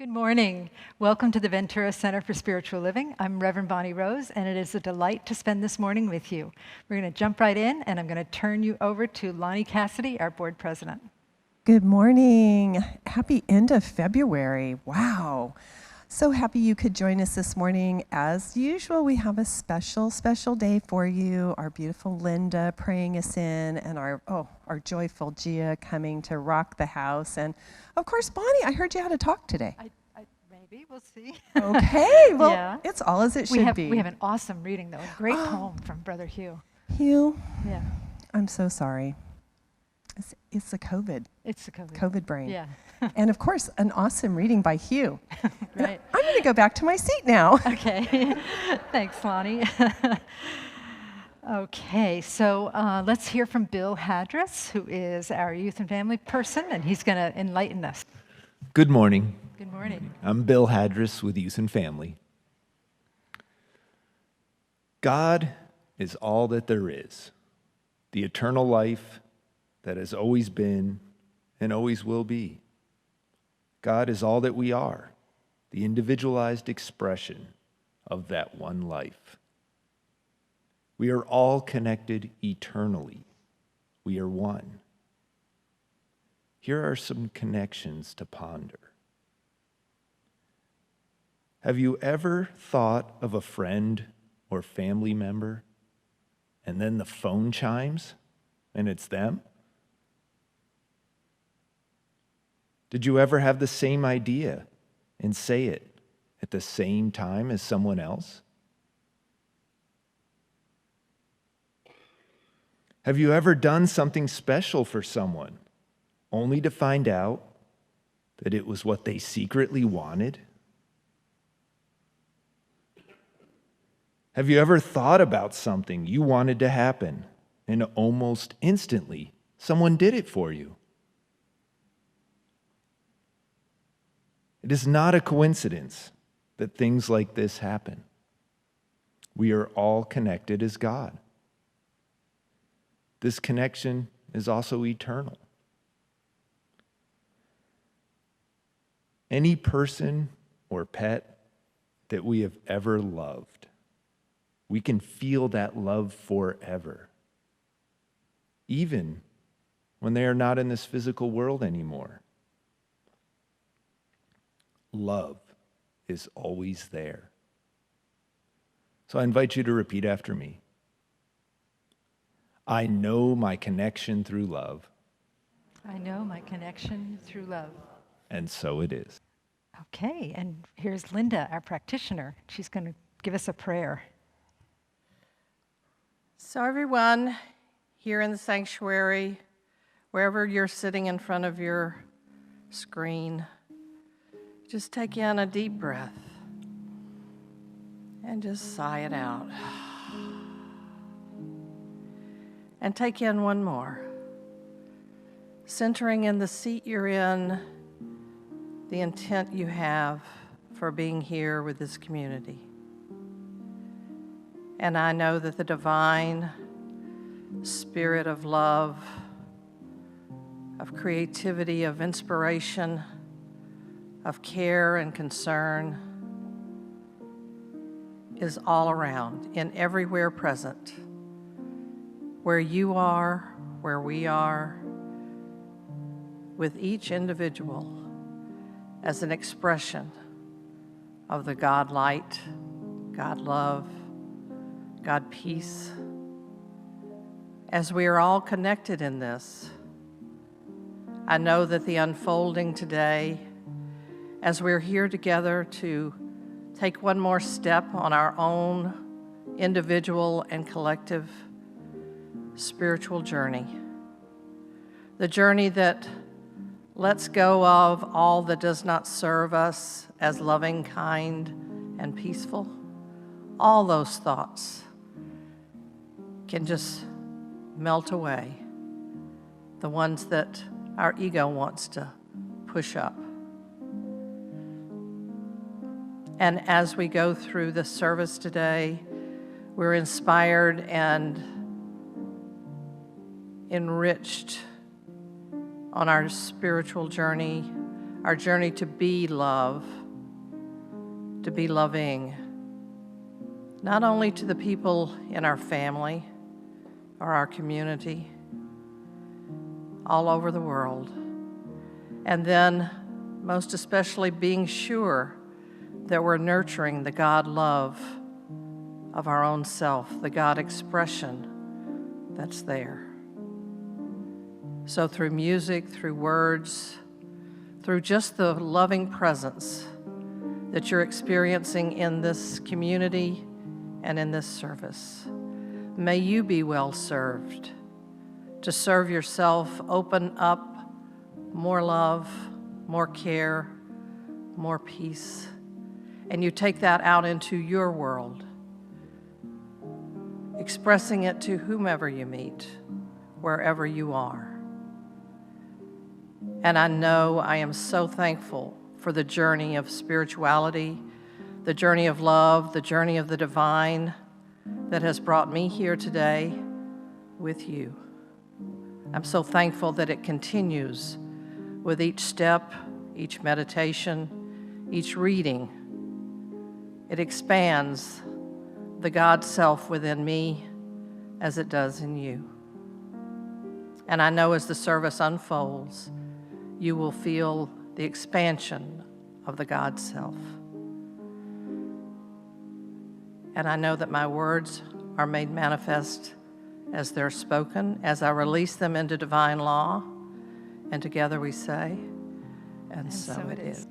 Good morning. Welcome to the Ventura Center for Spiritual Living. I'm Reverend Bonnie Rose, and it is a delight to spend this morning with you. We're going to jump right in, and I'm going to turn you over to Lonnie Cassidy, our board president. Good morning. Happy end of February. Wow. So happy you could join us this morning. As usual, we have a special day for you. Our beautiful Linda praying us in, and our joyful Gia coming to rock the house. And of course, Bonnie, I heard you had to talk today. Maybe, we'll see. Okay, well, yeah. It's all as it should be. We have an awesome reading, though. A great poem from Brother Hugh. Hugh? Yeah. I'm so sorry. It's the COVID. It's the COVID. COVID brain. Yeah. And of course, an awesome reading by Hugh. Right. I'm going to go back to my seat now. Okay. Thanks, Lonnie. Okay, so let's hear from Bill Hadris, who is our youth and family person, and he's going to enlighten us. Good morning. Good morning. I'm Bill Hadris with Youth and Family. God is all that there is, the eternal life that has always been and always will be. God is all that we are, the individualized expression of that one life. We are all connected eternally. We are one. Here are some connections to ponder. Have you ever thought of a friend or family member, and then the phone chimes, and it's them? Did you ever have the same idea and say it at the same time as someone else? Have you ever done something special for someone only to find out that it was what they secretly wanted? Have you ever thought about something you wanted to happen and almost instantly someone did it for you? It is not a coincidence that things like this happen. We are all connected as God. This connection is also eternal. Any person or pet that we have ever loved, we can feel that love forever, even when they are not in this physical world anymore. Love is always there. So I invite you to repeat after me. I know my connection through love. I know my connection through love. And so it is. Okay, and here's Linda, our practitioner. She's going to give us a prayer. So everyone here in the sanctuary, wherever you're sitting in front of your screen, just take in a deep breath and just sigh it out. And take in one more. Centering in the seat you're in, the intent you have for being here with this community. And I know that the divine spirit of love, of creativity, of inspiration, of care and concern is all around and everywhere present. Where you are, where we are, with each individual as an expression of the God light, God love, God peace. As we are all connected in this, I know that the unfolding today, as we're here together to take one more step on our own individual and collective spiritual journey, the journey that lets go of all that does not serve us as loving, kind, and peaceful, all those thoughts can just melt away, the ones that our ego wants to push up. And as we go through the service today, we're inspired and enriched on our spiritual journey our journey to be love, to be loving, not only to the people in our family or our community, all over the world, and then most especially being sure that we're nurturing the God love of our own self, the God expression that's there. So through music, through words, through just the loving presence that you're experiencing in this community and in this service, may you be well served to serve yourself, open up more love, more care, more peace, and you take that out into your world, expressing it to whomever you meet, wherever you are. And I know I am so thankful for the journey of spirituality, the journey of love, the journey of the divine that has brought me here today with you. I'm so thankful that it continues with each step, each meditation, each reading. It expands the God self within me as it does in you. And I know as the service unfolds, you will feel the expansion of the God self. And I know that my words are made manifest as they're spoken, as I release them into divine law, and together we say, and so it is.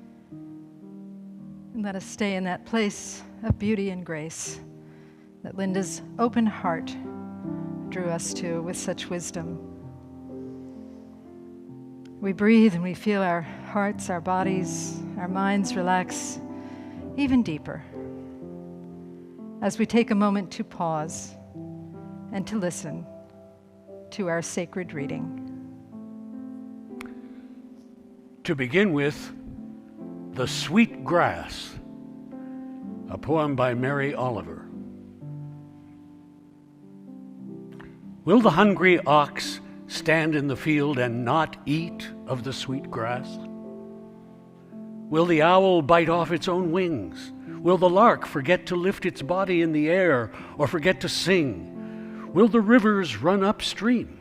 And let us stay in that place of beauty and grace that Linda's open heart drew us to with such wisdom. We breathe and we feel our hearts, our bodies, our minds relax even deeper as we take a moment to pause and to listen to our sacred reading. To begin with, The Sweet Grass, a poem by Mary Oliver. Will the hungry ox stand in the field and not eat of the sweet grass? Will the owl bite off its own wings? Will the lark forget to lift its body in the air or forget to sing? Will the rivers run upstream?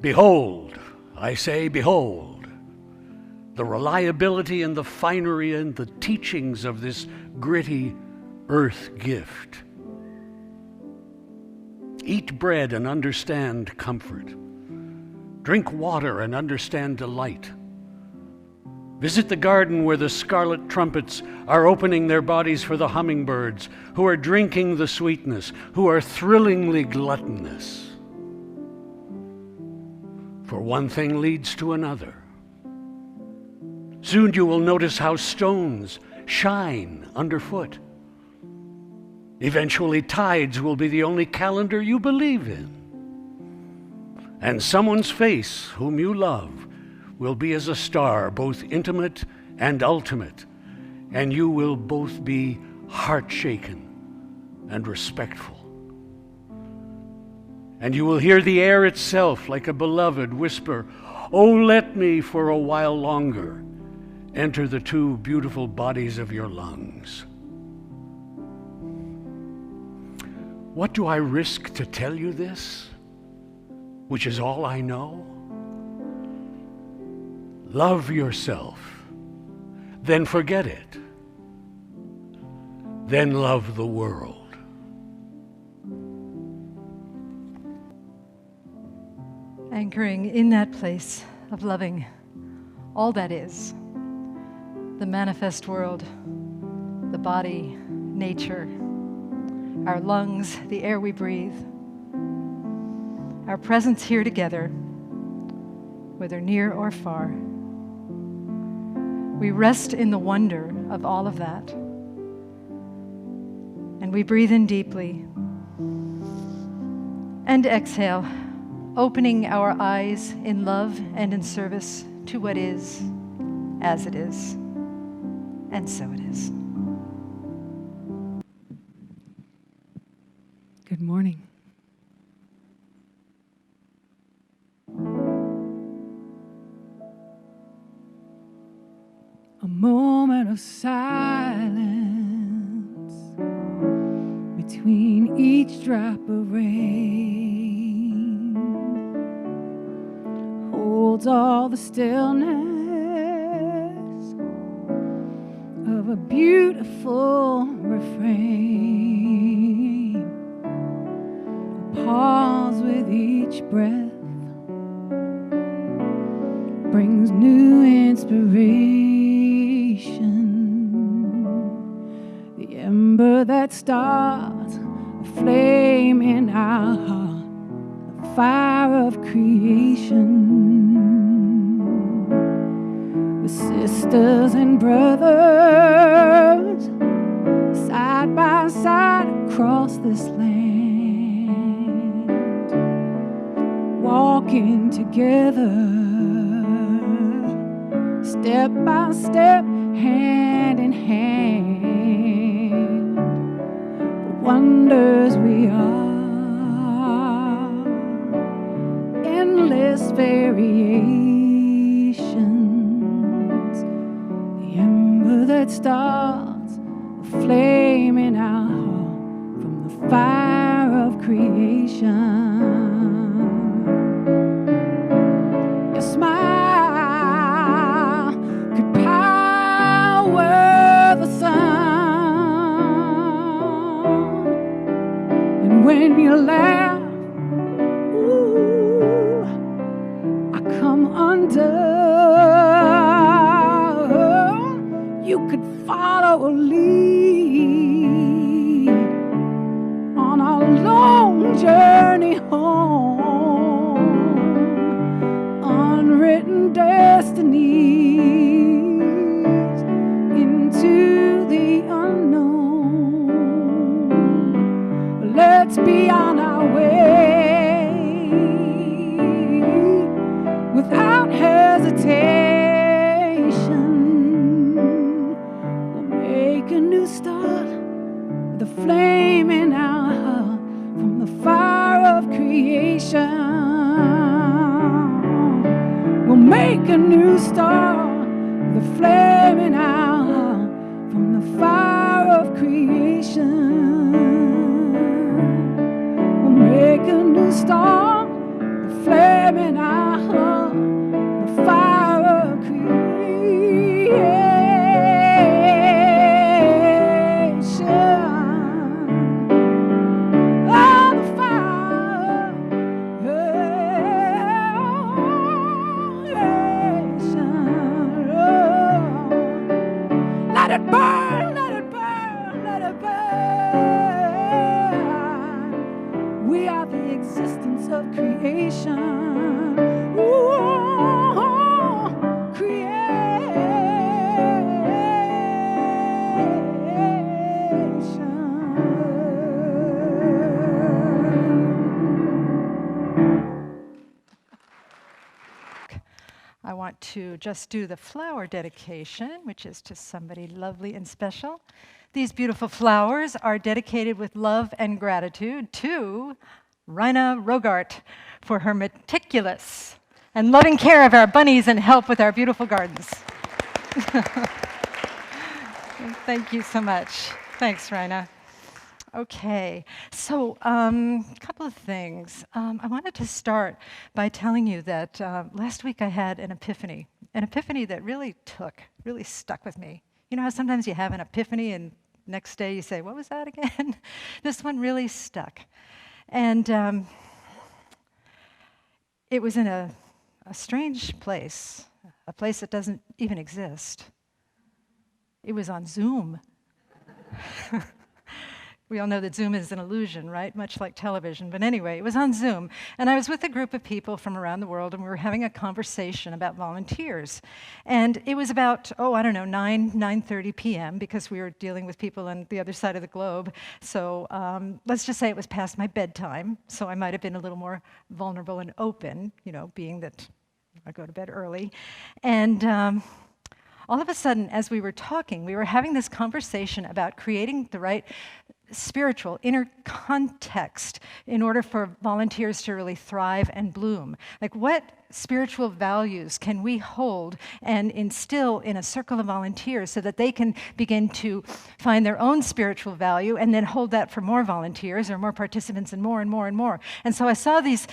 Behold, I say, behold, the reliability and the finery and the teachings of this gritty earth gift. Eat bread and understand comfort. Drink water and understand delight. Visit the garden where the scarlet trumpets are opening their bodies for the hummingbirds, who are drinking the sweetness, who are thrillingly gluttonous. For one thing leads to another. Soon you will notice how stones shine underfoot. Eventually, tides will be the only calendar you believe in. And someone's face, whom you love, will be as a star, both intimate and ultimate, and you will both be heart-shaken and respectful. And you will hear the air itself, like a beloved, whisper, "Oh, let me for a while longer enter the two beautiful bodies of your lungs." What do I risk to tell you this, which is all I know? Love yourself, then forget it, then love the world. Anchoring in that place of loving all that is, the manifest world, the body, nature, our lungs, the air we breathe, our presence here together, whether near or far. We rest in the wonder of all of that. And we breathe in deeply and exhale, opening our eyes in love and in service to what is, as it is, and so it is. Good morning. moment of silence between each drop of rain holds all the stillness of a beautiful refrain. A pause with each breath brings new inspiration. The ember that starts a flame in our heart, the fire of creation. With sisters and brothers, side by side across this land, walking together, step by step, hand in hand. The wonders we are, endless variations. The ember that starts a flame in our heart from the fire of creation. Your smile could power the sun, and when you laugh, ooh, I come undone. You could follow a lead on our long journey home, unwritten destinies into the unknown. Let's be on our way without hesitation. We'll make a new start with a flame in our heart from the fire of creation. We'll make a new start with a flame in our heart from the fire of creation. We'll make a new start with a flame in our heart, the fire of creation. Oh, the fire of creation. Let it burn, let it burn, let it burn. We are the existence of creation. Ooh, I want to just do the flower dedication, which is to somebody lovely and special. These beautiful flowers are dedicated with love and gratitude to Rina Rogart for her meticulous and loving care of our bunnies and help with our beautiful gardens. Thank you so much. Thanks, Rina. Okay, so a couple of things. I wanted to start by telling you that last week I had an epiphany that really stuck with me. You know how sometimes you have an epiphany and next day you say, what was that again? This one really stuck. And it was in a strange place, a place that doesn't even exist. It was on Zoom. We all know that Zoom is an illusion, right? Much like television. But anyway, it was on Zoom. And I was with a group of people from around the world, and we were having a conversation about volunteers. And it was about, 9:30 p.m., because we were dealing with people on the other side of the globe. So let's just say it was past my bedtime, so I might have been a little more vulnerable and open, being that I go to bed early. And all of a sudden, as we were talking, we were having this conversation about creating the right spiritual, inner context in order for volunteers to really thrive and bloom. Like, what spiritual values can we hold and instill in a circle of volunteers so that they can begin to find their own spiritual value and then hold that for more volunteers or more participants and more and more and more. And so I saw these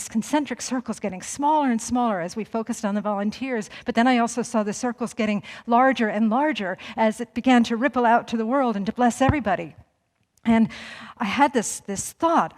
concentric circles getting smaller and smaller as we focused on the volunteers, but then I also saw the circles getting larger and larger as it began to ripple out to the world and to bless everybody. And I had this thought.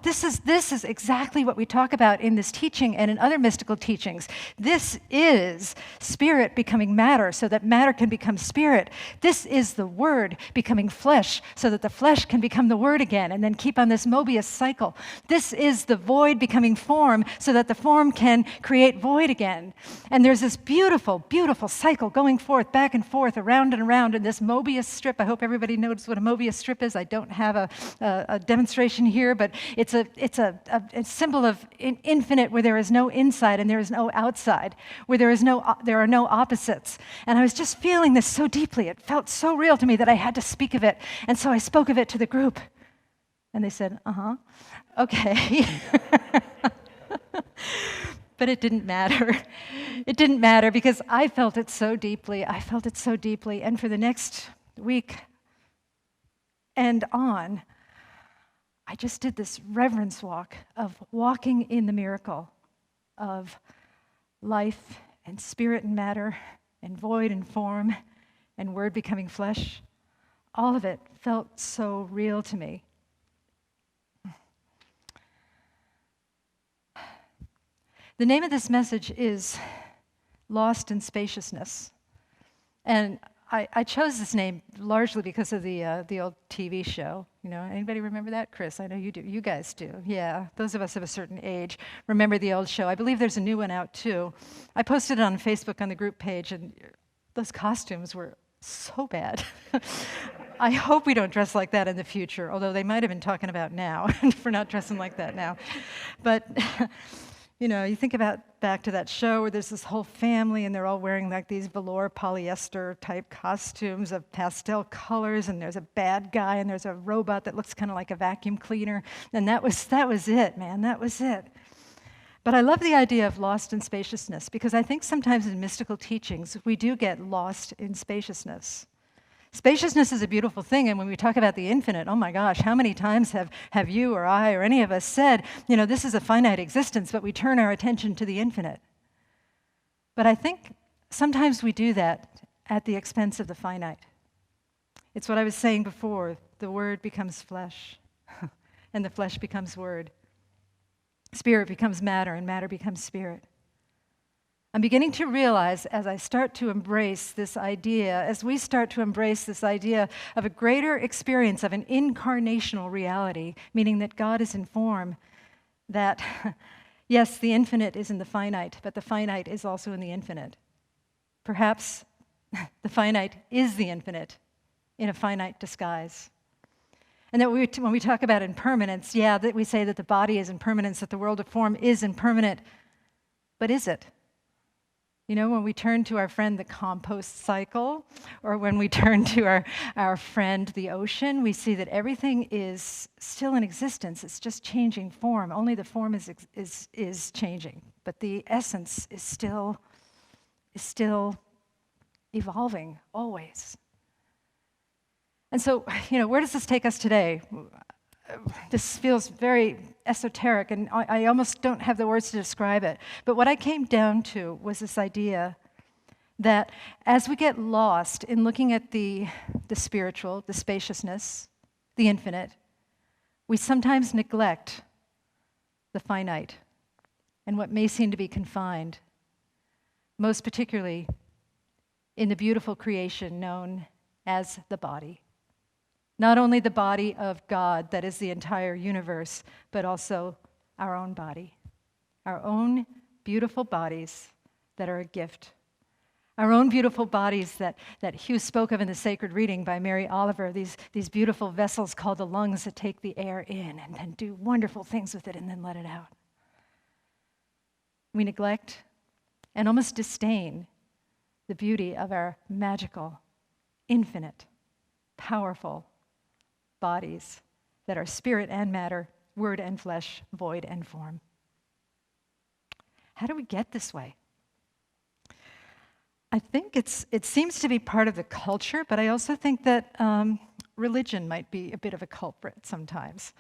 This is exactly what we talk about in this teaching and in other mystical teachings. This is spirit becoming matter so that matter can become spirit. This is the word becoming flesh so that the flesh can become the word again and then keep on this Mobius cycle. This is the void becoming form so that the form can create void again. And there's this beautiful, beautiful cycle going forth, back and forth, around and around in this Mobius strip. I hope everybody knows what a Mobius strip is. I don't have a demonstration here, but it's a symbol of infinite where there is no inside and there is no outside, where there are no opposites. And I was just feeling this so deeply. It felt so real to me that I had to speak of it. And so I spoke of it to the group. And they said, okay. But it didn't matter. It didn't matter because I felt it so deeply. And for the next week and on, I just did this reverence walk of walking in the miracle of life and spirit and matter and void and form and word becoming flesh. All of it felt so real to me. The name of this message is Lost in Spaciousness. And I chose this name largely because of the old TV show. You know, anybody remember that? Chris, I know you do. You guys do. Yeah, those of us of a certain age remember the old show. I believe there's a new one out too. I posted it on Facebook on the group page, and those costumes were so bad. I hope we don't dress like that in the future, although they might have been talking about now for not dressing like that now. But you know, you think about back to that show where there's this whole family and they're all wearing like these velour polyester type costumes of pastel colors, and there's a bad guy and there's a robot that looks kind of like a vacuum cleaner. And that was it, man, that was it. But I love the idea of lost in spaciousness because I think sometimes in mystical teachings we do get lost in spaciousness. Spaciousness is a beautiful thing, and when we talk about the infinite, oh my gosh, how many times have you or I or any of us said, you know, this is a finite existence, but we turn our attention to the infinite. But I think sometimes we do that at the expense of the finite. It's what I was saying before, the word becomes flesh, and the flesh becomes word. Spirit becomes matter, and matter becomes spirit. I'm beginning to realize as I start to embrace this idea, as we start to embrace this idea of a greater experience of an incarnational reality, meaning that God is in form, that, yes, the infinite is in the finite, but the finite is also in the infinite. Perhaps the finite is the infinite in a finite disguise. And that when we talk about impermanence, yeah, that we say that the body is impermanence, that the world of form is impermanent, but is it? You know, when we turn to our friend the compost cycle, or when we turn to our friend the ocean, we see that everything is still in existence. It's just changing form. Only the form is changing, but the essence is still evolving always. And so, you know, where does this take us today? This feels very esoteric, and I almost don't have the words to describe it. But what I came down to was this idea that as we get lost in looking at the spiritual, the spaciousness, the infinite, we sometimes neglect the finite and what may seem to be confined, most particularly in the beautiful creation known as the body. Not only the body of God, that is the entire universe, but also our own body. Our own beautiful bodies that are a gift. Our own beautiful bodies that Hugh spoke of in the sacred reading by Mary Oliver, these beautiful vessels called the lungs that take the air in and then do wonderful things with it and then let it out. We neglect and almost disdain the beauty of our magical, infinite, powerful, bodies that are spirit and matter, word and flesh, void and form. How do we get this way? I think it seems to be part of the culture, but I also think that religion might be a bit of a culprit sometimes.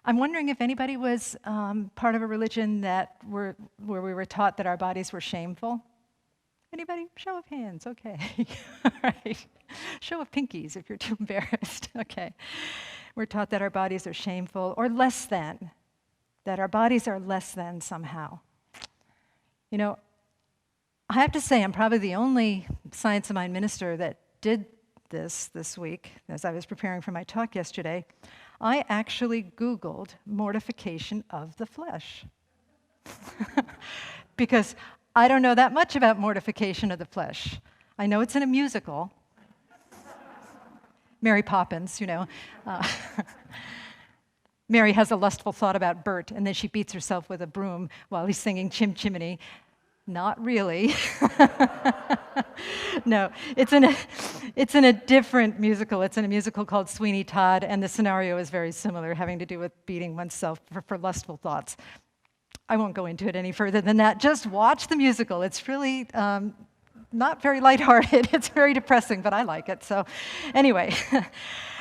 I'm wondering if anybody was part of a religion where we were taught that our bodies were shameful. Anybody? Show of hands, okay. All right. Show of pinkies if you're too embarrassed, okay. We're taught that our bodies are shameful or less than, that our bodies are less than somehow. You know, I have to say I'm probably the only Science of Mind minister that did this week as I was preparing for my talk yesterday. I actually Googled mortification of the flesh because I don't know that much about mortification of the flesh. I know it's in a musical. Mary Poppins, you know. Mary has a lustful thought about Bert, and then she beats herself with a broom while he's singing Chim Chimney. Not really. No, it's in a different musical. It's in a musical called Sweeney Todd, and the scenario is very similar, having to do with beating oneself for lustful thoughts. I won't go into it any further than that. Just watch the musical. It's really not very lighthearted. It's very depressing, but I like it. So anyway,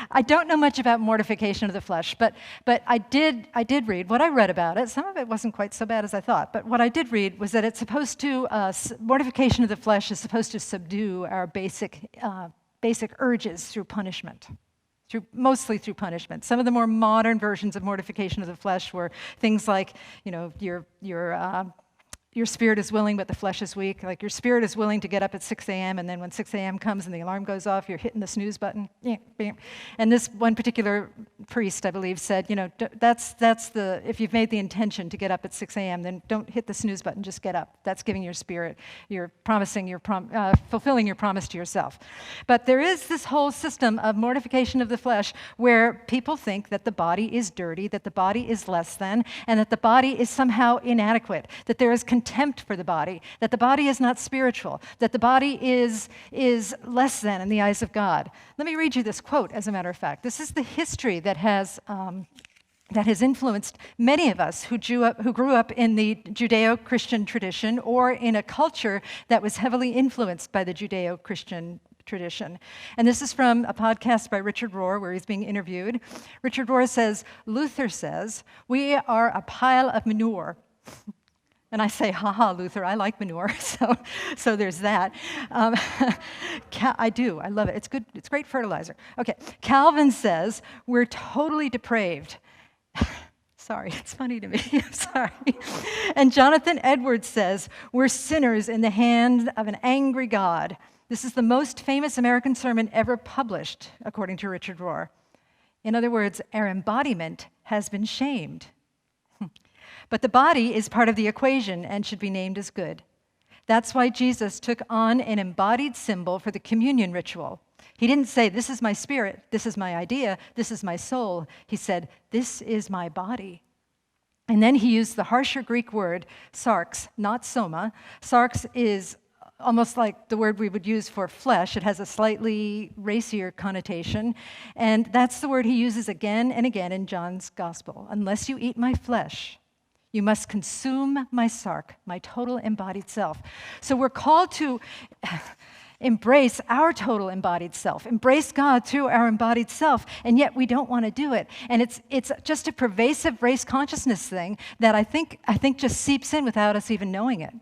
I don't know much about mortification of the flesh, but I did read what I read about it. Some of it wasn't quite so bad as I thought, but what I did read was that it's supposed to, mortification of the flesh is supposed to subdue our basic urges through punishment. Mostly through punishment. Some of the more modern versions of mortification of the flesh were things like, you know, your spirit is willing, but the flesh is weak. Like your spirit is willing to get up at 6 a.m., and then when 6 a.m. comes and the alarm goes off, you're hitting the snooze button. And this one particular priest, I believe, said, you know, if you've made the intention to get up at 6 a.m., then don't hit the snooze button, just get up. That's giving your spirit, you're fulfilling your promise to yourself. But there is this whole system of mortification of the flesh where people think that the body is dirty, that the body is less than, and that the body is somehow inadequate, that there is contempt for the body, that the body is not spiritual, that the body is less than in the eyes of God. Let me read you this quote, as a matter of fact. This is the history that has influenced many of us who grew up in the Judeo-Christian tradition or in a culture that was heavily influenced by the Judeo-Christian tradition. And this is from a podcast by Richard Rohr, where he's being interviewed. Richard Rohr says, Luther says, "We are a pile of manure." And I say, haha, Luther, I like manure, so there's that. I do, I love it. It's good, it's great fertilizer. Okay, Calvin says, we're totally depraved. Sorry, it's funny to me, I'm sorry. And Jonathan Edwards says, we're sinners in the hand of an angry God. This is the most famous American sermon ever published, according to Richard Rohr. In other words, our embodiment has been shamed. But the body is part of the equation and should be named as good. That's why Jesus took on an embodied symbol for the communion ritual. He didn't say, this is my spirit, this is my idea, this is my soul. He said, this is my body. And then he used the harsher Greek word, sarx, not soma. Sarx is almost like the word we would use for flesh. It has a slightly racier connotation. And that's the word he uses again and again in John's gospel. Unless you eat my flesh, you must consume my sark, my total embodied self. So we're called to embrace our total embodied self, embrace God through our embodied self, and yet we don't want to do it. And it's just a pervasive race consciousness thing that I think just seeps in without us even knowing it.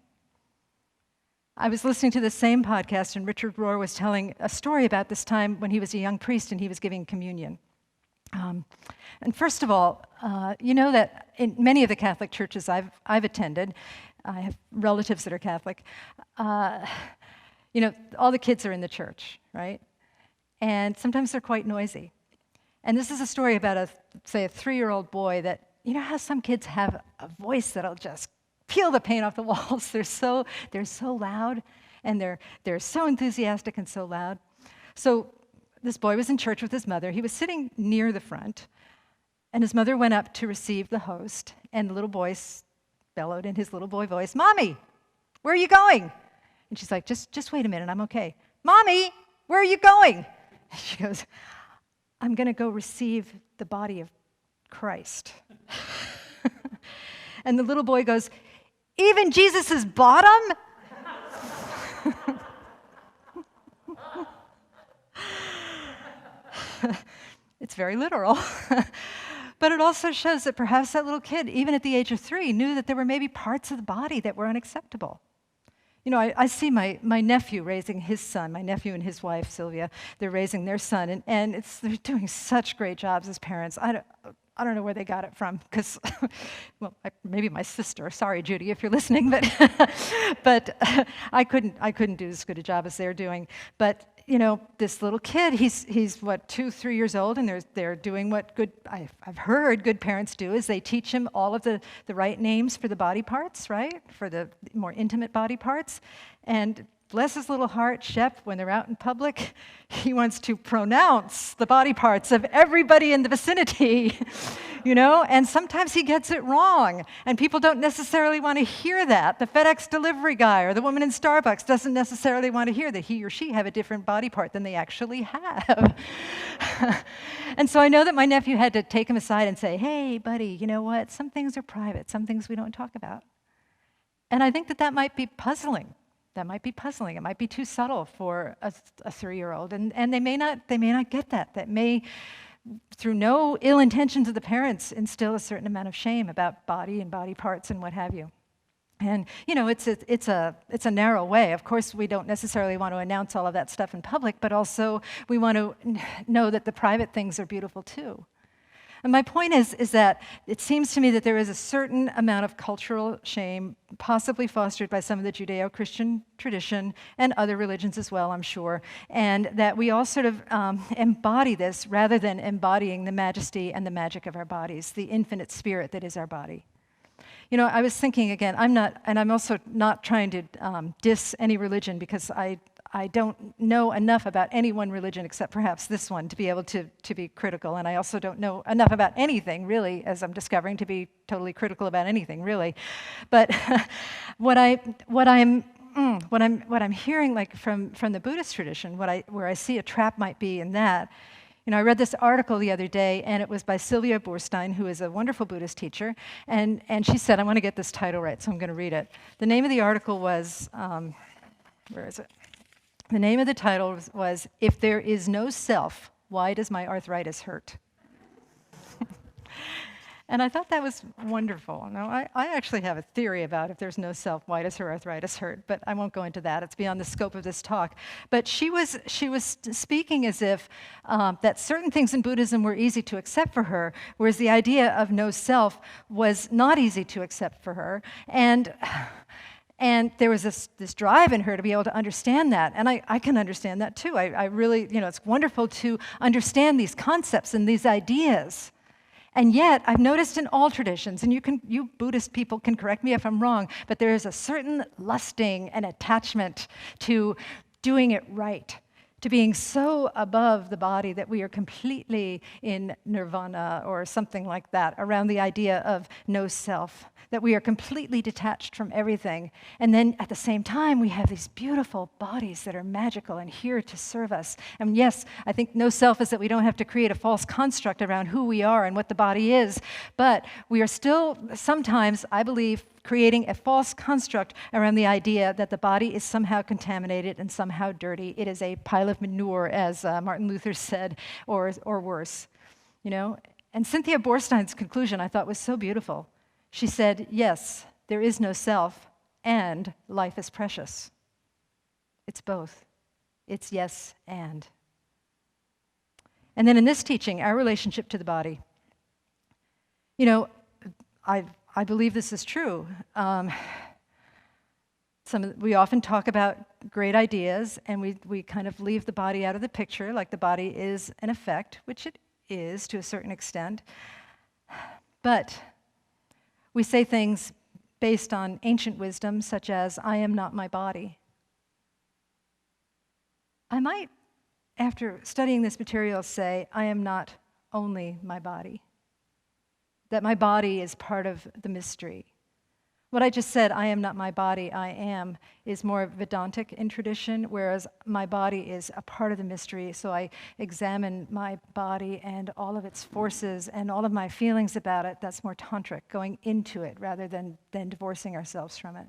I was listening to the same podcast, and Richard Rohr was telling a story about this time when he was a young priest and he was giving communion. And first of all, you know that in many of the Catholic churches I've attended, I have relatives that are Catholic, you know, all the kids are in the church, right? And sometimes they're quite noisy. And this is a story about say a 3-year-old boy that, you know how some kids have a voice that'll just peel the paint off the walls. They're so loud, and they're so enthusiastic and so loud. So this boy was in church with his mother. He was sitting near the front, and his mother went up to receive the host, and the little boy bellowed in his little boy voice, "Mommy, where are you going?" And she's like, just wait a minute, I'm okay. "Mommy, where are you going?" And she goes, I'm going to go receive the body of Christ. And the little boy goes, even Jesus' bottom? It's very literal. But it also shows that perhaps that little kid, even at the age of 3, knew that there were maybe parts of the body that were unacceptable. You know, I see my nephew raising his son, my nephew and his wife, Sylvia, they're raising their son, and they're doing such great jobs as parents. I don't know where they got it from, because, well, maybe my sister. Sorry, Judy, if you're listening, but I couldn't do as good a job as they're doing. But you know, this little kid, he's what, 2, 3 years old, and they're doing what I've heard good parents do, is they teach him all of the right names for the body parts, right? For the more intimate body parts. And bless his little heart, Shep, when they're out in public, he wants to pronounce the body parts of everybody in the vicinity, you know? And sometimes he gets it wrong, and people don't necessarily want to hear that. The FedEx delivery guy or the woman in Starbucks doesn't necessarily want to hear that he or she have a different body part than they actually have. And so I know that my nephew had to take him aside and say, hey, buddy, you know what? Some things are private. Some things we don't talk about. And I think that might be puzzling. That might be puzzling. It might be too subtle for a 3-year-old, and they may not get that. That may, through no ill intentions of the parents, instill a certain amount of shame about body and body parts and what have you. And you know, it's a narrow way. Of course, we don't necessarily want to announce all of that stuff in public, but also we want to know that the private things are beautiful too. And my point is that it seems to me that there is a certain amount of cultural shame, possibly fostered by some of the Judeo-Christian tradition and other religions as well, I'm sure, and that we all sort of embody this rather than embodying the majesty and the magic of our bodies, the infinite spirit that is our body. You know, I was thinking again, I'm also not trying to diss any religion, because I don't know enough about any one religion except perhaps this one to be able to be critical, and I also don't know enough about anything really, as I'm discovering, to be totally critical about anything really. But what I'm hearing, like from the Buddhist tradition, where I see a trap might be in that. You know, I read this article the other day, and it was by Sylvia Boorstein, who is a wonderful Buddhist teacher, and she said, I want to get this title right, so I'm going to read it. The name of the article was, where is it? The name of the title was, If There Is No Self, Why Does My Arthritis Hurt? And I thought that was wonderful. Now, I actually have a theory about if there's no self, why does her arthritis hurt? But I won't go into that. It's beyond the scope of this talk. But she was speaking as if that certain things in Buddhism were easy to accept for her, whereas the idea of no self was not easy to accept for her. And there was this drive in her to be able to understand that. And I can understand that too. I really, you know, it's wonderful to understand these concepts and these ideas. And yet, I've noticed in all traditions, and you Buddhist people can correct me if I'm wrong, but there is a certain lusting and attachment to doing it right, to being so above the body that we are completely in nirvana or something like that, around the idea of no self, that we are completely detached from everything. And then at the same time, we have these beautiful bodies that are magical and here to serve us. And yes, I think no self is that we don't have to create a false construct around who we are and what the body is, but we are still sometimes, I believe, creating a false construct around the idea that the body is somehow contaminated and somehow dirty. It is a pile of manure, as Martin Luther said, or worse. You know? And Cynthia Boorstein's conclusion I thought was so beautiful. She said, yes, there is no self, and life is precious. It's both. It's yes and. And then in this teaching, our relationship to the body. You know, I believe this is true. We often talk about great ideas, and we kind of leave the body out of the picture, like the body is an effect, which it is to a certain extent. But we say things based on ancient wisdom, such as, I am not my body. I might, after studying this material, say, I am not only my body. That my body is part of the mystery. What I just said, I am not my body, I am, is more Vedantic in tradition, whereas my body is a part of the mystery. So I examine my body and all of its forces and all of my feelings about it. That's more tantric, going into it rather than divorcing ourselves from it.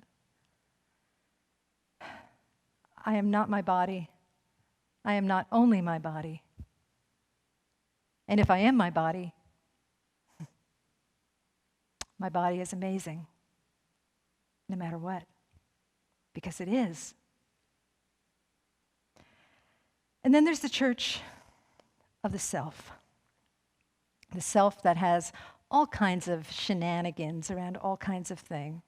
I am not my body. I am not only my body. And if I am my body is amazing. No matter what, because it is. And then there's the church of the self that has all kinds of shenanigans around all kinds of things.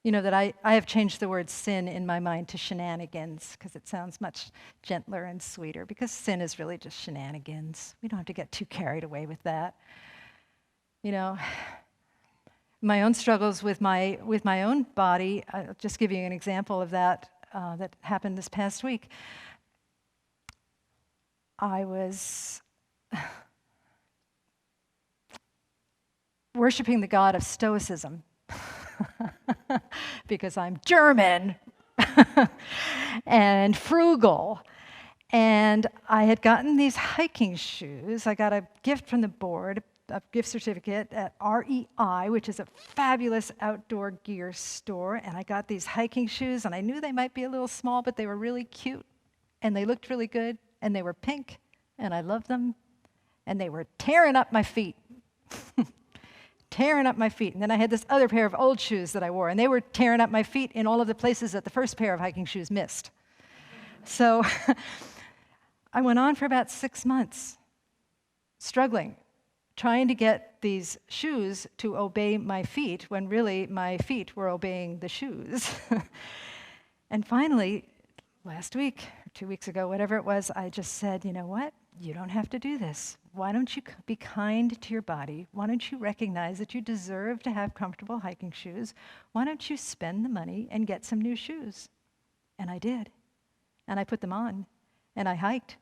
You know that I have changed the word sin in my mind to shenanigans because it sounds much gentler and sweeter, because sin is really just shenanigans. We don't have to get too carried away with that. You know, my own struggles with my own body, I'll just give you an example of that that happened this past week. I was worshiping the god of Stoicism because I'm German and frugal. And I had gotten these hiking shoes. I got a gift from the board, a gift certificate at REI, which is a fabulous outdoor gear store. And I got these hiking shoes, and I knew they might be a little small, but they were really cute, and they looked really good, and they were pink, and I loved them, and they were tearing up my feet. Tearing up my feet. And then I had this other pair of old shoes that I wore, and they were tearing up my feet in all of the places that the first pair of hiking shoes missed. So I went on for about 6 months, struggling, trying to get these shoes to obey my feet when really my feet were obeying the shoes. And finally, last week, or 2 weeks ago, whatever it was, I just said, you know what? You don't have to do this. Why don't you be kind to your body? Why don't you recognize that you deserve to have comfortable hiking shoes? Why don't you spend the money and get some new shoes? And I did. And I put them on. And I hiked.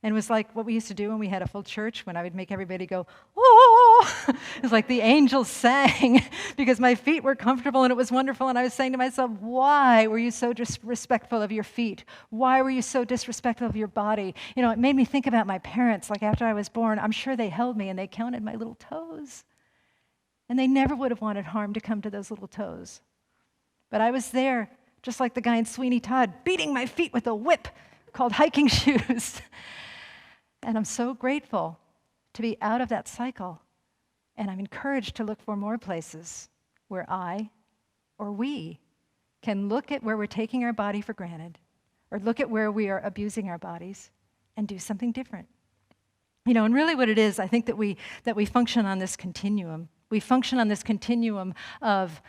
And it was like what we used to do when we had a full church, when I would make everybody go, oh! It was like the angels sang because my feet were comfortable and it was wonderful. And I was saying to myself, why were you so disrespectful of your feet? Why were you so disrespectful of your body? You know, it made me think about my parents. Like after I was born, I'm sure they held me and they counted my little toes. And they never would have wanted harm to come to those little toes. But I was there, just like the guy in Sweeney Todd, beating my feet with a whip called hiking shoes. And I'm so grateful to be out of that cycle. And I'm encouraged to look for more places where I or we can look at where we're taking our body for granted, or look at where we are abusing our bodies and do something different. You know, and really what it is, I think that we function on this continuum. We function on this continuum of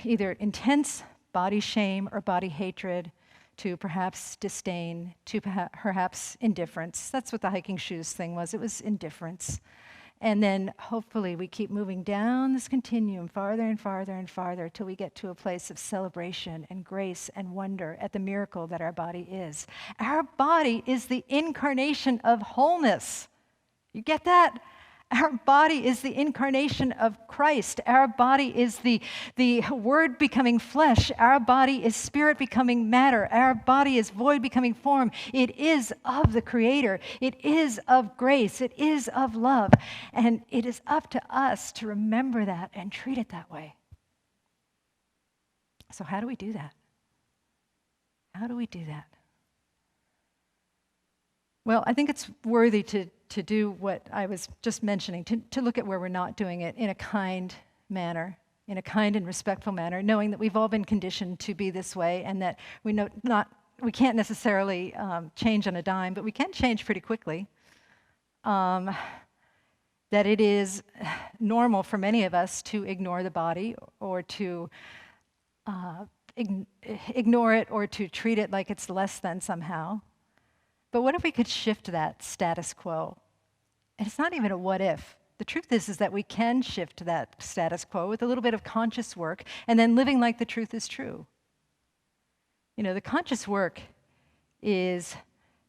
either intense body shame or body hatred, to perhaps disdain, to perhaps indifference. That's what the hiking shoes thing was. It was indifference. And then hopefully we keep moving down this continuum farther and farther and farther till we get to a place of celebration and grace and wonder at the miracle that our body is. Our body is the incarnation of wholeness. You get that? Our body is the incarnation of Christ. Our body is the Word becoming flesh. Our body is spirit becoming matter. Our body is void becoming form. It is of the Creator. It is of grace. It is of love. And it is up to us to remember that and treat it that way. So how do we do that? How do we do that? Well, I think it's worthy to do what I was just mentioning, to look at where we're not doing it in a kind manner, in a kind and respectful manner, knowing that we've all been conditioned to be this way and that we can't necessarily change on a dime, but we can change pretty quickly. That it is normal for many of us to ignore the body or to ignore it or to treat it like it's less than somehow. But what if we could shift that status quo? And it's not even a what if. The truth is that we can shift that status quo with a little bit of conscious work and then living like the truth is true. You know, the conscious work is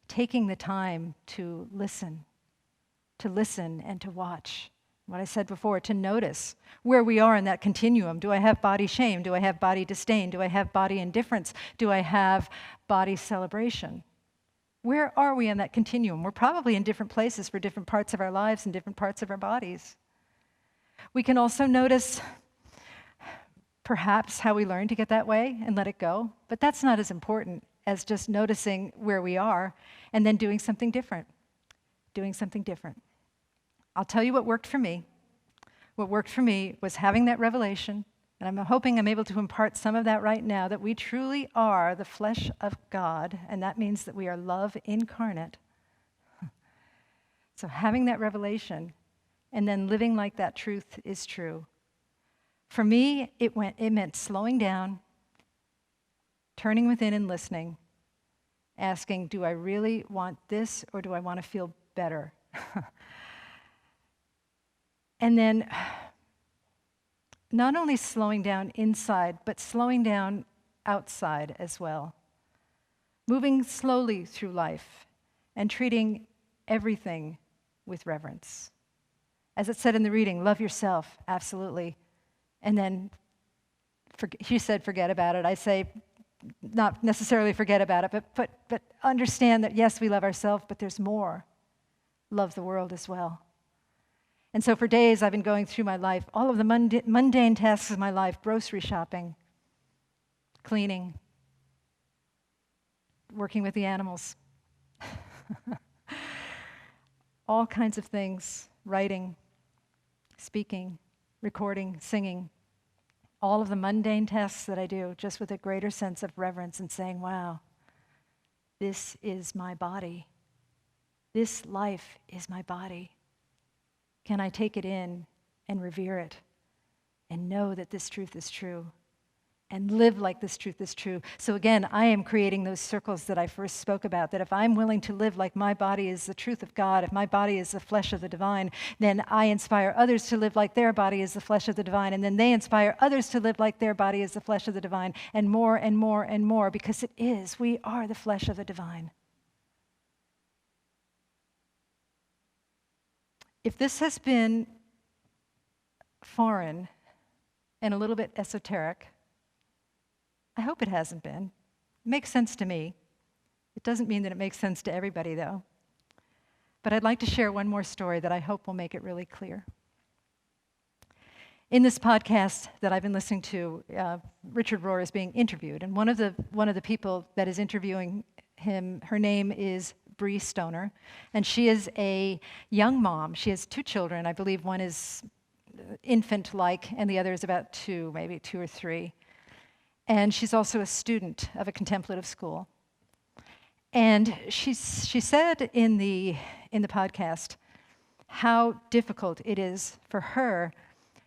taking the time to listen and to watch what I said before, to notice where we are in that continuum. Do I have body shame? Do I have body disdain? Do I have body indifference? Do I have body celebration? Where are we in that continuum? We're probably in different places for different parts of our lives and different parts of our bodies. We can also notice perhaps how we learn to get that way and let it go, but that's not as important as just noticing where we are and then doing something different. Doing something different. I'll tell you what worked for me. What worked for me was having that revelation, and I'm hoping I'm able to impart some of that right now, that we truly are the flesh of God, and that means that we are love incarnate. So having that revelation and then living like that truth is true. For me, it meant slowing down, turning within and listening, asking, do I really want this or do I want to feel better? And then not only slowing down inside, but slowing down outside as well. Moving slowly through life and treating everything with reverence. As it said in the reading, love yourself, absolutely. And then she said forget about it. I say not necessarily forget about it, but understand that yes, we love ourselves, but there's more. Love the world as well. And so for days I've been going through my life, all of the mundane tasks of my life, grocery shopping, cleaning, working with the animals, all kinds of things, writing, speaking, recording, singing, all of the mundane tasks that I do, just with a greater sense of reverence and saying, wow, this is my body. This life is my body. Can I take it in and revere it and know that this truth is true and live like this truth is true? So again, I am creating those circles that I first spoke about, that if I'm willing to live like my body is the truth of God, if my body is the flesh of the divine, then I inspire others to live like their body is the flesh of the divine, and then they inspire others to live like their body is the flesh of the divine, and more and more and more, because it is. We are the flesh of the divine. If this has been foreign and a little bit esoteric, I hope it hasn't been. It makes sense to me. It doesn't mean that it makes sense to everybody, though. But I'd like to share one more story that I hope will make it really clear. In this podcast that I've been listening to, Richard Rohr is being interviewed, and one of the people that is interviewing him, her name is Bree Stoner, and she is a young mom. She has 2 children. I believe one is infant-like, and the other is about 2, maybe 2 or 3. And she's also a student of a contemplative school. And she said in the podcast how difficult it is for her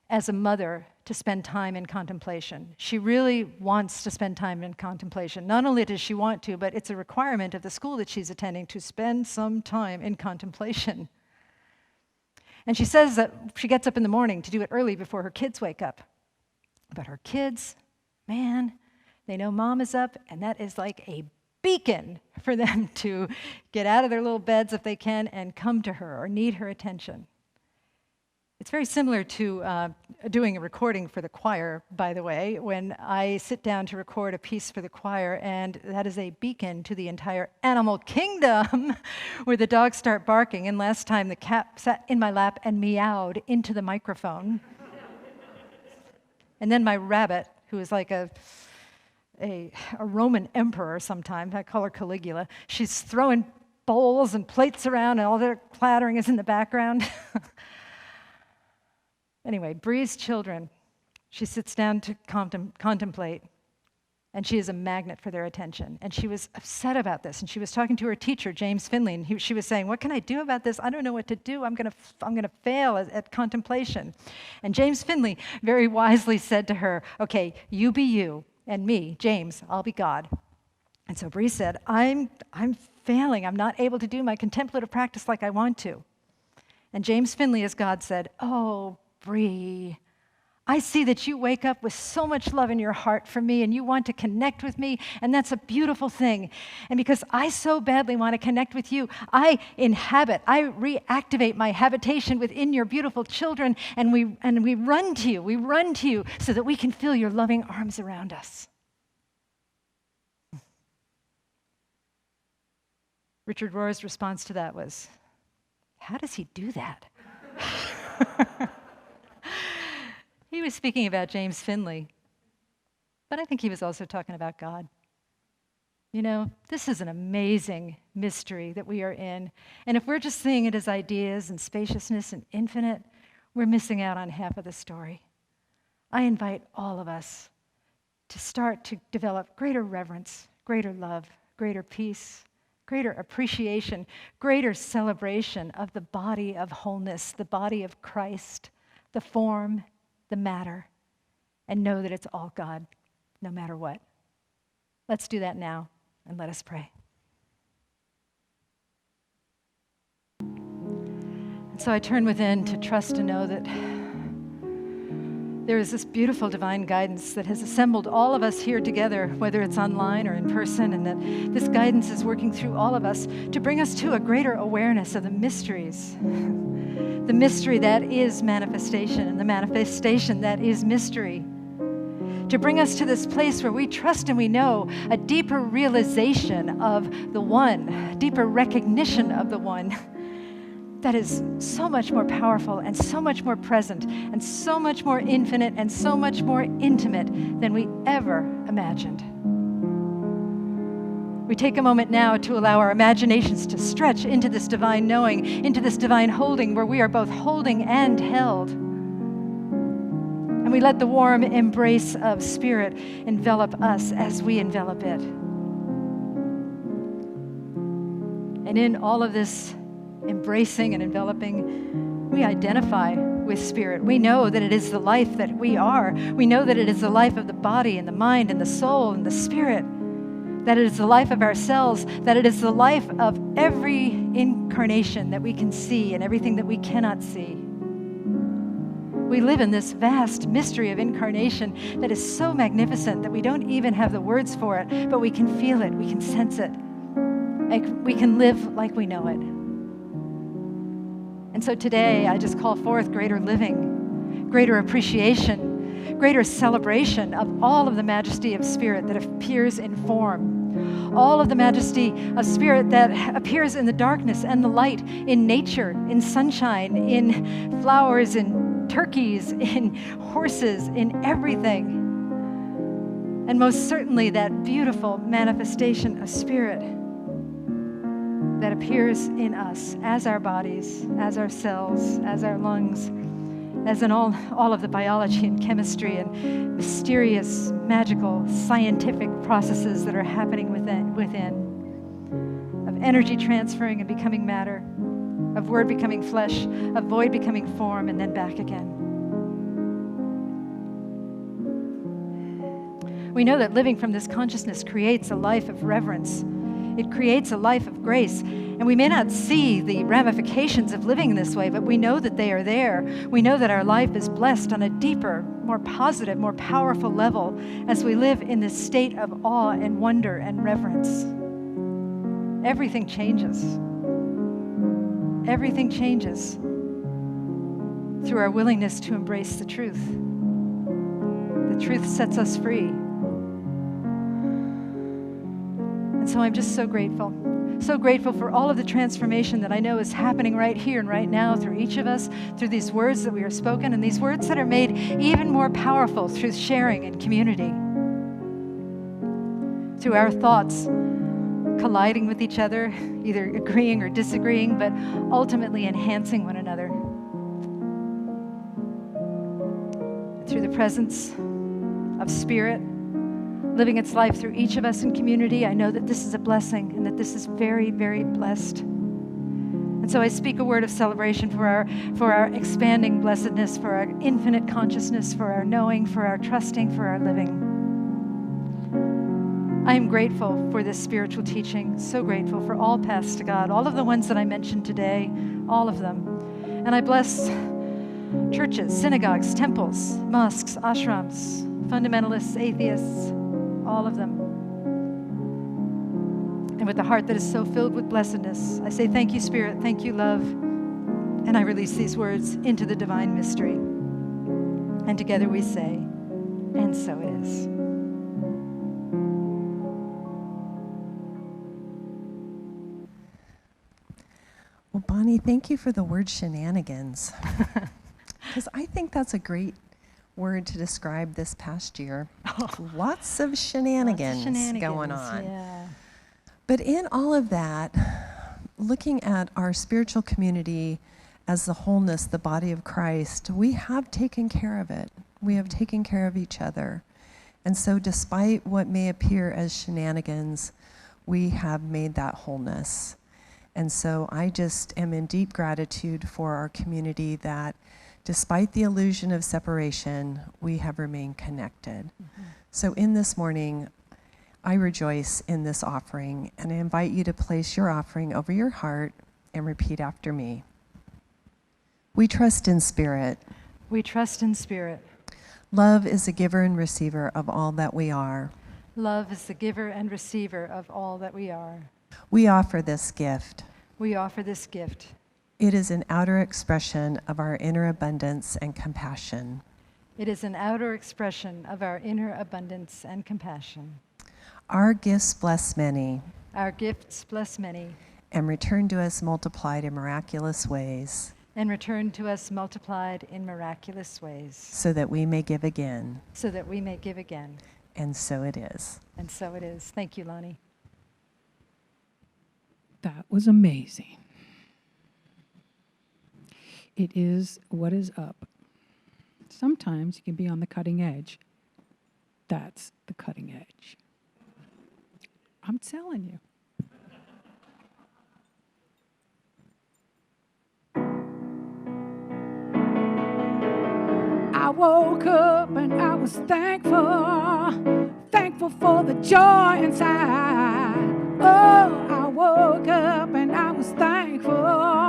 as a mother to spend time in contemplation. She really wants to spend time in contemplation. Not only does she want to, but it's a requirement of the school that she's attending to spend some time in contemplation. And she says that she gets up in the morning to do it early before her kids wake up. But her kids, man, they know mom is up, and that is like a beacon for them to get out of their little beds if they can and come to her or need her attention. It's very similar to doing a recording for the choir, by the way, when I sit down to record a piece for the choir, and that is a beacon to the entire animal kingdom where the dogs start barking. And last time the cat sat in my lap and meowed into the microphone. And then my rabbit, who is like a Roman emperor sometimes, I call her Caligula, she's throwing bowls and plates around and all their clattering is in the background. Anyway, Bree's children, she sits down to contemplate, and she is a magnet for their attention. And she was upset about this, and she was talking to her teacher, James Finley, and she was saying, what can I do about this? I don't know what to do. I'm gonna fail at contemplation. And James Finley very wisely said to her, okay, you be you, and me, James, I'll be God. And so Bree said, I'm failing. I'm not able to do my contemplative practice like I want to. And James Finley, as God, said, oh, Bree, I see that you wake up with so much love in your heart for me and you want to connect with me, and that's a beautiful thing. And because I so badly want to connect with you, I reactivate my habitation within your beautiful children, and we run to you so that we can feel your loving arms around us. Richard Rohr's response to that was, how does he do that? He was speaking about James Finley, but I think he was also talking about God. You know, this is an amazing mystery that we are in, and if we're just seeing it as ideas and spaciousness and infinite, we're missing out on half of the story. I invite all of us to start to develop greater reverence, greater love, greater peace, greater appreciation, greater celebration of the body of wholeness, the body of Christ, the form, the matter, and know that it's all God, no matter what. Let's do that now, and let us pray. And so I turn within to trust and know that there is this beautiful divine guidance that has assembled all of us here together, whether it's online or in person, and that this guidance is working through all of us to bring us to a greater awareness of the mysteries. The mystery that is manifestation, and the manifestation that is mystery. To bring us to this place where we trust and we know a deeper realization of the one, deeper recognition of the one that is so much more powerful and so much more present and so much more infinite and so much more intimate than we ever imagined. We take a moment now to allow our imaginations to stretch into this divine knowing, into this divine holding where we are both holding and held. And we let the warm embrace of spirit envelop us as we envelop it. And in all of this embracing and enveloping, we identify with spirit. We know that it is the life that we are. We know that it is the life of the body and the mind and the soul and the spirit. That it is the life of ourselves, that it is the life of every incarnation that we can see and everything that we cannot see. We live in this vast mystery of incarnation that is so magnificent that we don't even have the words for it, but we can feel it, we can sense it, we can live like we know it. And so today, I just call forth greater living, greater appreciation, greater celebration of all of the majesty of spirit that appears in form, all of the majesty of spirit that appears in the darkness and the light, in nature, in sunshine, in flowers, in turkeys, in horses, in everything. And most certainly that beautiful manifestation of spirit that appears in us as our bodies, as our cells, as our lungs, as in all of the biology and chemistry and mysterious, magical, scientific processes that are happening within, of energy transferring and becoming matter, of word becoming flesh, of void becoming form, and then back again. We know that living from this consciousness creates a life of reverence. It creates a life of grace. And we may not see the ramifications of living in this way, but we know that they are there. We know that our life is blessed on a deeper, more positive, more powerful level as we live in this state of awe and wonder and reverence. Everything changes. Everything changes through our willingness to embrace the truth. The truth sets us free. And so I'm just so grateful for all of the transformation that I know is happening right here and right now through each of us, through these words that we are spoken, and these words that are made even more powerful through sharing and community, through our thoughts colliding with each other, either agreeing or disagreeing, but ultimately enhancing one another. Through the presence of spirit, living its life through each of us in community, I know that this is a blessing and that this is very, very blessed. And so I speak a word of celebration for our expanding blessedness, for our infinite consciousness, for our knowing, for our trusting, for our living. I am grateful for this spiritual teaching, so grateful for all paths to God, all of the ones that I mentioned today, all of them. And I bless churches, synagogues, temples, mosques, ashrams, fundamentalists, atheists, all of them. And with a heart that is so filled with blessedness, I say thank you, Spirit, thank you, love, and I release these words into the divine mystery. And together we say, and so it is. Well, Bonnie, thank you for the word shenanigans. Because I think that's a great word to describe this past year. Lots of shenanigans going on. Yeah. But in all of that, looking at our spiritual community as the wholeness, the body of Christ, we have taken care of it. We have taken care of each other. And so despite what may appear as shenanigans, we have made that wholeness. And so I just am in deep gratitude for our community that despite the illusion of separation, we have remained connected. Mm-hmm. So in this morning, I rejoice in this offering, and I invite you to place your offering over your heart and repeat after me. We trust in spirit. We trust in spirit. Love is the giver and receiver of all that we are. Love is the giver and receiver of all that we are. We offer this gift. We offer this gift. It is an outer expression of our inner abundance and compassion. It is an outer expression of our inner abundance and compassion. Our gifts bless many. Our gifts bless many. And return to us multiplied in miraculous ways. And return to us multiplied in miraculous ways. So that we may give again. So that we may give again. And so it is. And so it is. Thank you, Lonnie. That was amazing. It is what is up. Sometimes you can be on the cutting edge. That's the cutting edge. I'm telling you. I woke up and I was thankful for the joy inside. Oh, I woke up and I was thankful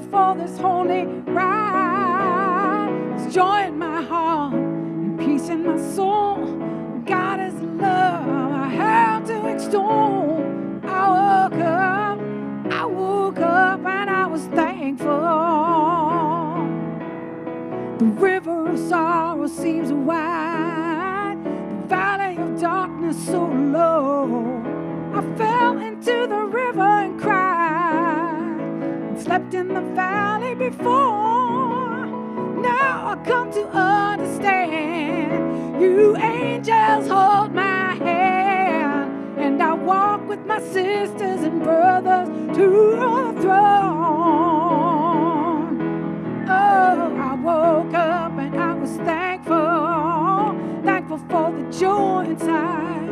for this holy ride. There's joy in my heart and peace in my soul. God is love, I have to extol. I woke up and I was thankful. The river of sorrow seems wide, the valley of darkness so low. I fell into the river and cried, and slept in the valley before. Now I come to understand, you angels hold my hand, and I walk with my sisters and brothers to the throne. Oh, I woke up and I was thankful for the joy inside.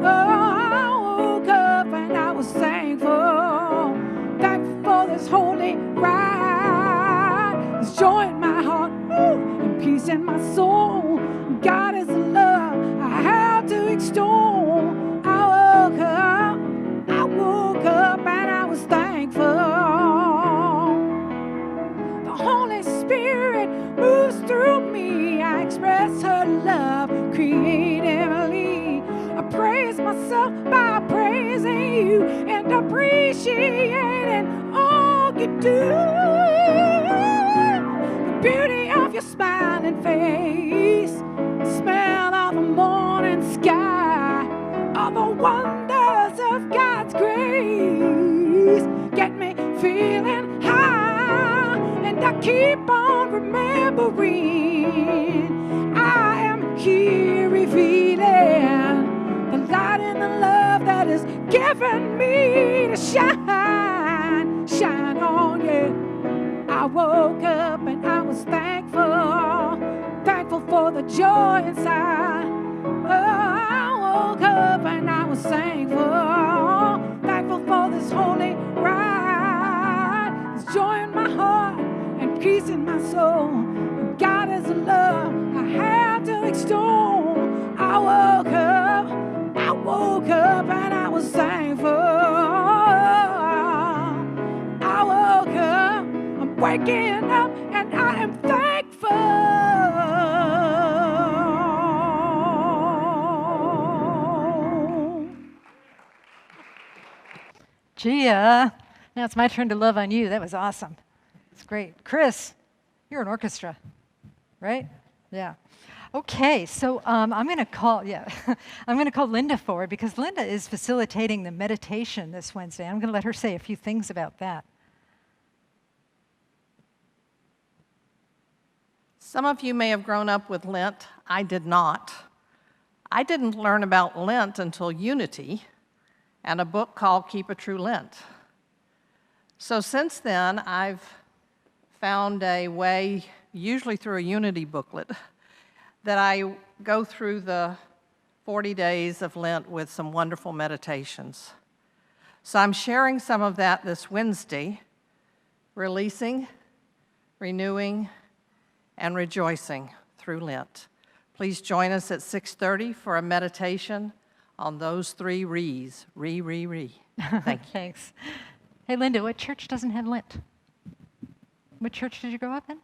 Oh, I woke up and I was thankful for this holy ride. There's joy in my heart, and peace in my soul. God is love, I have to extol. I woke up and I was thankful. The Holy Spirit moves through me. I express her love creatively. I praise myself by praising you and appreciating all you do. The beauty of your smiling face, the smell of the morning sky, all the wonders of God's grace get me feeling high, and I keep on remembering I am here revealing the light and the love that is given me to shine on you. I woke up and I was thankful for the joy inside. Oh, I woke up and I was thankful for this holy ride. There's joy in my heart and peace in my soul. God is love, I have to extol. I woke up and I was thankful. I woke up, I'm waking up and I am Gia, now it's my turn to love on you. That was awesome. It's great. Chris, you're an orchestra, right? Yeah. Okay, so I'm going to call, I'm going to call Linda forward because Linda is facilitating the meditation this Wednesday. I'm going to let her say a few things about that. Some of you may have grown up with Lent. I did not. I didn't learn about Lent until Unity and a book called Keep a True Lent. So since then, I've found a way, usually through a Unity booklet, that I go through the 40 days of Lent with some wonderful meditations. So I'm sharing some of that this Wednesday, releasing, renewing, and rejoicing through Lent. Please join us at 6:30 for a meditation on those 3 re's. Re. Thank you. Thanks. Hey, Linda, what church doesn't have Lent? What church did you grow up in?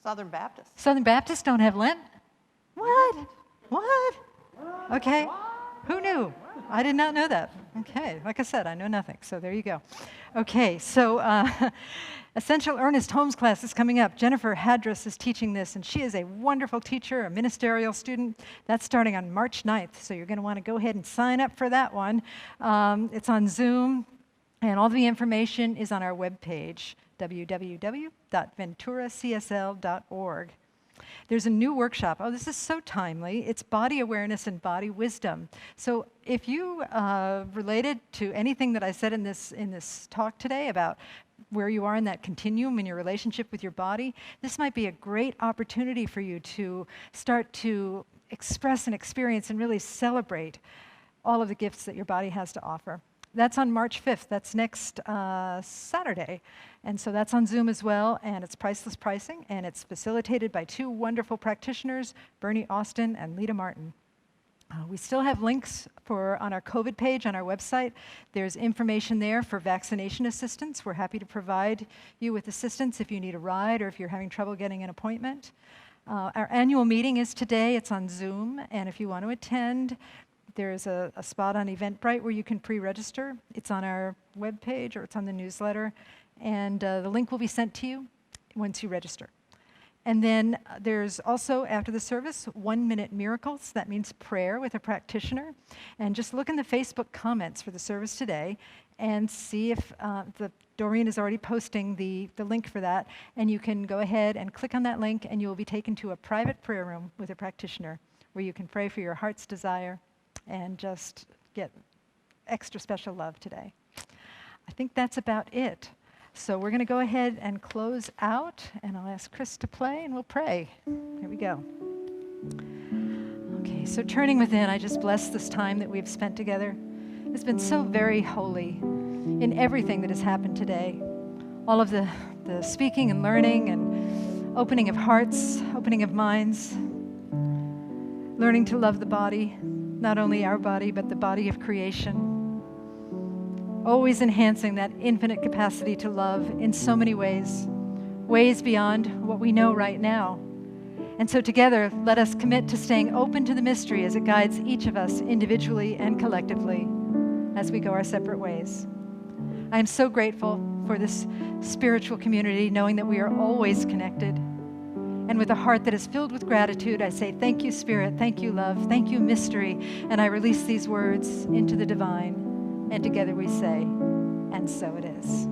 Southern Baptist. Southern Baptists don't have Lent? What? Okay. Who knew? I did not know that. Okay. Like I said, I know nothing. So there you go. Okay. So Essential Ernest Holmes class is coming up. Jennifer Hadras is teaching this, and she is a wonderful teacher, a ministerial student. That's starting on March 9th. So you're going to want to go ahead and sign up for that one. It's on Zoom, and all the information is on our webpage, www.VenturaCSL.org. There's a new workshop. Oh, this is so timely. It's body awareness and body wisdom. So if you related to anything that I said in this talk today about where you are in that continuum in your relationship with your body, this might be a great opportunity for you to start to express and experience and really celebrate all of the gifts that your body has to offer. That's on March 5th. That's next Saturday. And so that's on Zoom as well, and it's priceless pricing, and it's facilitated by 2 wonderful practitioners, Bernie Austin and Lita Martin. We still have links on our COVID page on our website. There's information there for vaccination assistance. We're happy to provide you with assistance if you need a ride or if you're having trouble getting an appointment. Our annual meeting is today. It's on Zoom, and if you want to attend, there's a spot on Eventbrite where you can pre-register. It's on our webpage or it's on the newsletter, and the link will be sent to you once you register. And then there's also, after the service, 1-minute miracles. That means prayer with a practitioner. And just look in the Facebook comments for the service today and see if Doreen is already posting the link for that. And you can go ahead and click on that link, and you will be taken to a private prayer room with a practitioner where you can pray for your heart's desire and just get extra special love today. I think that's about it. So we're going to go ahead and close out, and I'll ask Chris to play, and we'll pray. Here we go. Okay, so turning within, I just bless this time that we've spent together. It's been so very holy in everything that has happened today. All of the speaking and learning and opening of hearts, opening of minds, learning to love the body, not only our body, but the body of creation. Always enhancing that infinite capacity to love in so many ways, ways beyond what we know right now. And so together, let us commit to staying open to the mystery as it guides each of us individually and collectively as we go our separate ways. I am so grateful for this spiritual community, knowing that we are always connected. And with a heart that is filled with gratitude, I say, thank you, Spirit, thank you, love, thank you, mystery, and I release these words into the divine. And together we say, and so it is.